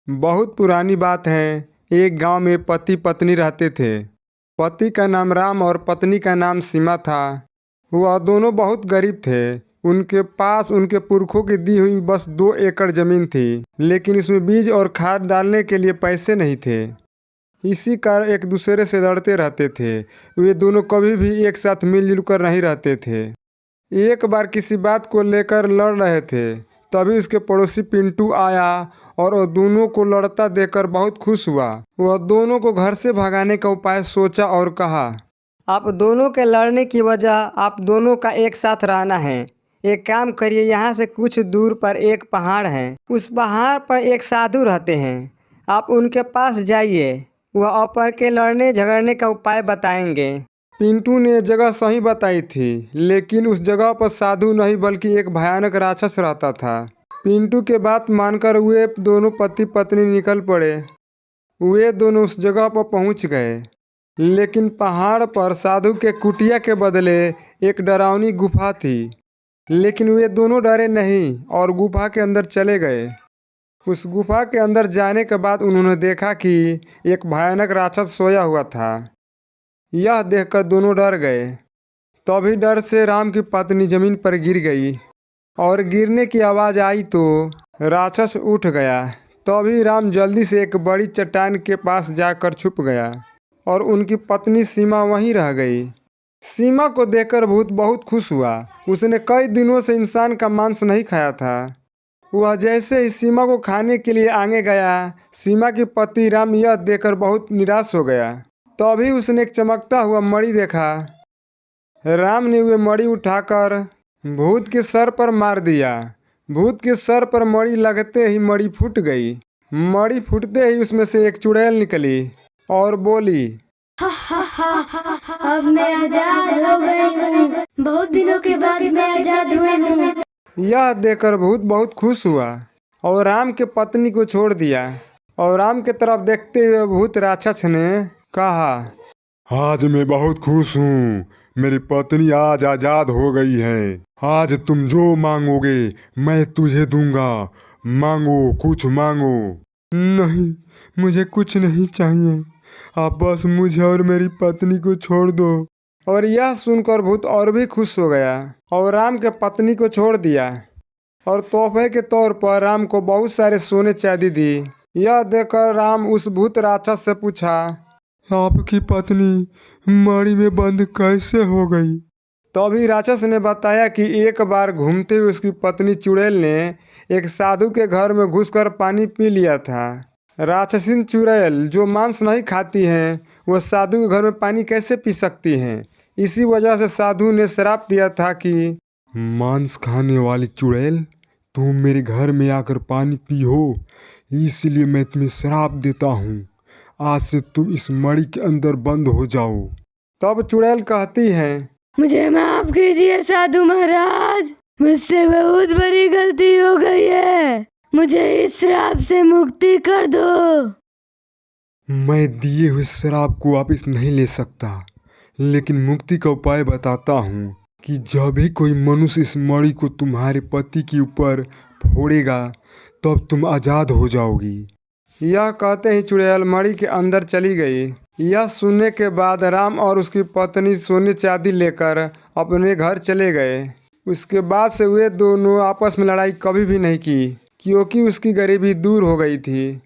बहुत पुरानी बात है। एक गांव में पति पत्नी रहते थे। पति का नाम राम और पत्नी का नाम सीमा था। वह दोनों बहुत गरीब थे। उनके पास उनके पुरखों की दी हुई बस 2 एकड़ जमीन थी, लेकिन इसमें बीज और खाद डालने के लिए पैसे नहीं थे। इसी कारण एक दूसरे से लड़ते रहते थे। वे दोनों कभी भी एक साथ मिलजुल कर नहीं रहते थे। एक बार किसी बात को लेकर लड़ रहे थे, तभी उसके पड़ोसी पिंटू आया और वह दोनों को लड़ता देखकर बहुत खुश हुआ। वह दोनों को घर से भगाने का उपाय सोचा और कहा, आप दोनों के लड़ने की वजह आप दोनों का एक साथ रहना है। एक काम करिए, यहाँ से कुछ दूर पर एक पहाड़ है। उस पहाड़ पर एक साधु रहते हैं। आप उनके पास जाइए, वह आपस के लड़ने झगड़ने का उपाय बताएंगे। पिंटू ने जगह सही बताई थी, लेकिन उस जगह पर साधु नहीं बल्कि एक भयानक राक्षस रहता था। पिंटू के बात मानकर वे दोनों पति पत्नी निकल पड़े। वे दोनों उस जगह पर पहुंच गए, लेकिन पहाड़ पर साधु के कुटिया के बदले एक डरावनी गुफा थी। लेकिन वे दोनों डरे नहीं और गुफा के अंदर चले गए। उस गुफा के अंदर जाने के बाद उन्होंने देखा कि एक भयानक राक्षस सोया हुआ था। यह देखकर दोनों डर गए। तभी डर से राम की पत्नी जमीन पर गिर गई और गिरने की आवाज़ आई तो राक्षस उठ गया। तभी राम जल्दी से एक बड़ी चट्टान के पास जाकर छुप गया और उनकी पत्नी सीमा वहीं रह गई। सीमा को देखकर भूत बहुत खुश हुआ। उसने कई दिनों से इंसान का मांस नहीं खाया था। वह जैसे ही सीमा को खाने के लिए आगे गया, सीमा के पति राम यह देखकर बहुत निराश हो गया। तभी उसने एक चमकता हुआ मणि देखा। राम ने वह मणि उठाकर भूत के सर पर मार दिया। भूत के सर पर मणि लगते ही मणि फूट गई। मणि फूटते ही उसमें से एक चुड़ैल निकली और बोली, अब मैं आजाद हो गई हूँ। बहुत दिनों के बाद मैं आजाद हुई हूँ। यह देखकर भूत बहुत खुश हुआ और राम के पत्नी को छोड़ दिया। और राम की तरफ देखते हुए भूत राक्षस ने कहा, आज मैं बहुत खुश हूँ। मेरी पत्नी आज आजाद हो गई है। आज तुम जो मांगोगे मैं तुझे दूंगा। मांगो, कुछ मांगो। नहीं, मुझे कुछ नहीं चाहिए। आप बस मुझे और मेरी पत्नी को छोड़ दो। और यह सुनकर भूत और भी खुश हो गया और राम के पत्नी को छोड़ दिया और तोहफे के तौर पर राम को बहुत सारे सोने चांदी दी। यह देखकर राम उस भूत राक्षस से पूछा, आपकी पत्नी मणि में बंद कैसे हो गई? तभी राक्षस ने बताया कि एक बार घूमते हुए उसकी पत्नी चुड़ैल ने एक साधु के घर में घुसकर पानी पी लिया था। राक्षसीन चुड़ैल जो मांस नहीं खाती हैं, वह साधु के घर में पानी कैसे पी सकती हैं। इसी वजह से साधु ने श्राप दिया था कि मांस खाने वाली चुड़ैल, तुम मेरे घर में आकर पानी पियो, इसलिए मैं तुम्हें श्राप देता हूँ। आज से तुम इस मणि के अंदर बंद हो जाओ। तब चुड़ैल कहती है, मुझे माफ कीजिए साधु महाराज, मुझसे बहुत बड़ी गलती हो गई है। मुझे इस श्राप से मुक्ति कर दो। मैं दिए हुए श्राप को वापस नहीं ले सकता, लेकिन मुक्ति का उपाय बताता हूँ कि जब भी कोई मनुष्य इस मणि को तुम्हारे पति के ऊपर फोड़ेगा तब तुम आज़ाद हो जाओगी। यह कहते ही चुड़ैल मणि के अंदर चली गई। यह सुनने के बाद राम और उसकी पत्नी सोने चांदी लेकर अपने घर चले गए। उसके बाद से वे दोनों आपस में लड़ाई कभी भी नहीं की, क्योंकि उसकी गरीबी दूर हो गई थी।